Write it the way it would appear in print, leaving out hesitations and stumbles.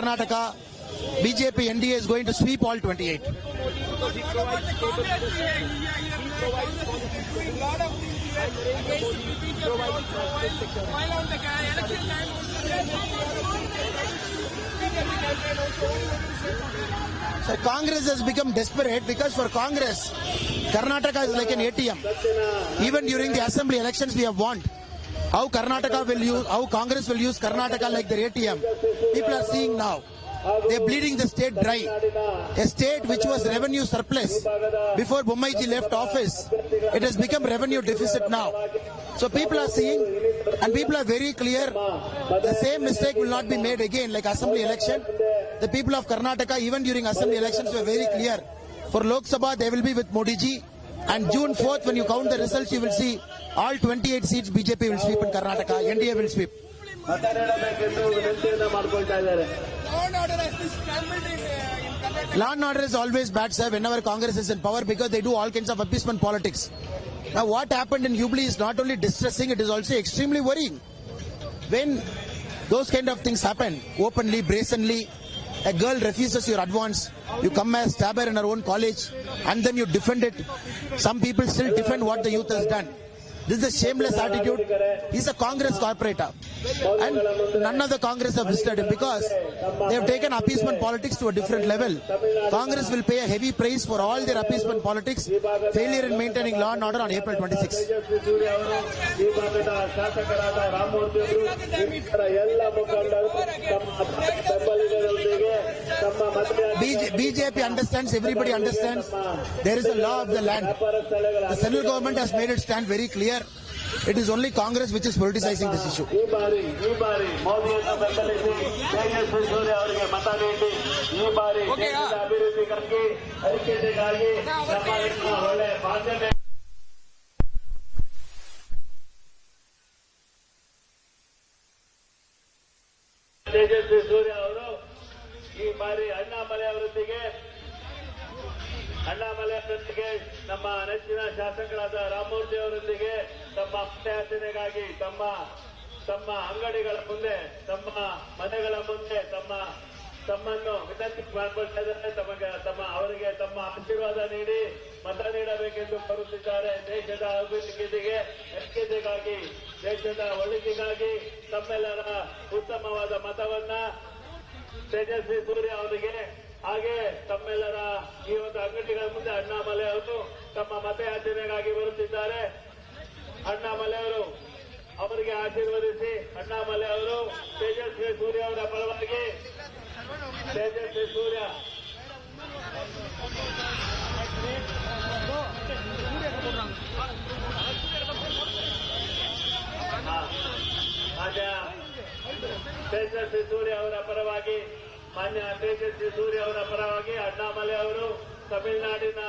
Karnataka, BJP NDA is going to sweep all 28. So Congress has become desperate because for Congress, Karnataka is like an ATM. Even during the assembly elections, we have won. How Congress will use Karnataka like their ATM. People are seeing now. They are bleeding the state dry. A state which was revenue surplus before Bommaiji left office, it has become revenue deficit now. So people are seeing, and people are very clear, the same mistake will not be made again like assembly election. The people of Karnataka, even during assembly elections, were very clear. For Lok Sabha, they will be with Modi ji. And June 4th, when you count the results, you will see all 28 seats BJP will sweep in Karnataka, NDA will sweep. Law and order is always bad, sir, whenever Congress is in power, because they do all kinds of appeasement politics. Now, what happened in Hubli is not only distressing, it is also extremely worrying. When those kind of things happen, openly, brazenly, a girl refuses your advance, you come and stab her in her own college, and then you defend it. Some people still defend what the youth has done. This is a shameless attitude. He's a Congress corporator. And none of the Congress have visited him because they have taken appeasement politics to a different level. Congress will pay a heavy price for all their appeasement politics, failure in maintaining law and order on April 26. BJP understands, everybody understands, there is a law of the land. The central government has made its stand very clear. It is only Congress which is politicizing this issue. Annamalai ಅವರೊಂದಿಗೆ ನಮ್ಮ ನೆಚ್ಚಿನ ಶಾಸಕರಾದ ರಾಮಮೂರ್ತಿ ಅವರೊಂದಿಗೆ ತಮ್ಮ ಮತಯಾಚನೆಗಾಗಿ ತಮ್ಮ ಅಂಗಡಿಗಳ ಮುಂದೆ, ತಮ್ಮ ಮನೆಗಳ ಮುಂದೆ ತಮ್ಮನ್ನು ವಿನಂತಿ ಮಾಡಿಕೊಳ್ತಾ ಇದ್ದಾರೆ. ಅವರಿಗೆ ತಮ್ಮ ಆಶೀರ್ವಾದ ನೀಡಿ ಮತ ನೀಡಬೇಕೆಂದು ಕೋರುತ್ತಿದ್ದಾರೆ. ದೇಶದ ಅಭಿವೃದ್ಧಿಗೆ, ಐಕ್ಯತೆಗಾಗಿ, ದೇಶದ ಒಳಿತಿಗಾಗಿ ತಮ್ಮೆಲ್ಲರ ಉತ್ತಮವಾದ ಮತವನ್ನ ತೇಜಸ್ವಿ ಸೂರ್ಯ ಅವರಿಗೆ, ಹಾಗೆ ತಮ್ಮೆಲ್ಲರ ಈ ಒಂದು ಅಂಗಡಿಗಳ ಮುಂದೆ ಅಣ್ಣಾಮಲೈ ಅವರು ತಮ್ಮ ಮತಯಾಚನೆಗಾಗಿ ಬರುತ್ತಿದ್ದಾರೆ. ಅಣ್ಣಾಮಲೈ ಅವರು ಅವರಿಗೆ ಆಶೀರ್ವದಿಸಿ, ಅಣ್ಣಾಮಲೈ ಅವರು ತೇಜಸ್ವಿ ಸೂರ್ಯ ಅವರ ಪರವಾಗಿ, ತೇಜಸ್ವಿ ಸೂರ್ಯ ತೇಜಸ್ವಿ ಸೂರ್ಯ ಅವರ ಪರವಾಗಿ, ಮಾನ್ಯ ತೇಜಸ್ವಿ ಸೂರ್ಯ ಅವರ ಪರವಾಗಿ ಅಣ್ಣಾಮಲೈ ಅವರು ತಮಿಳುನಾಡಿನ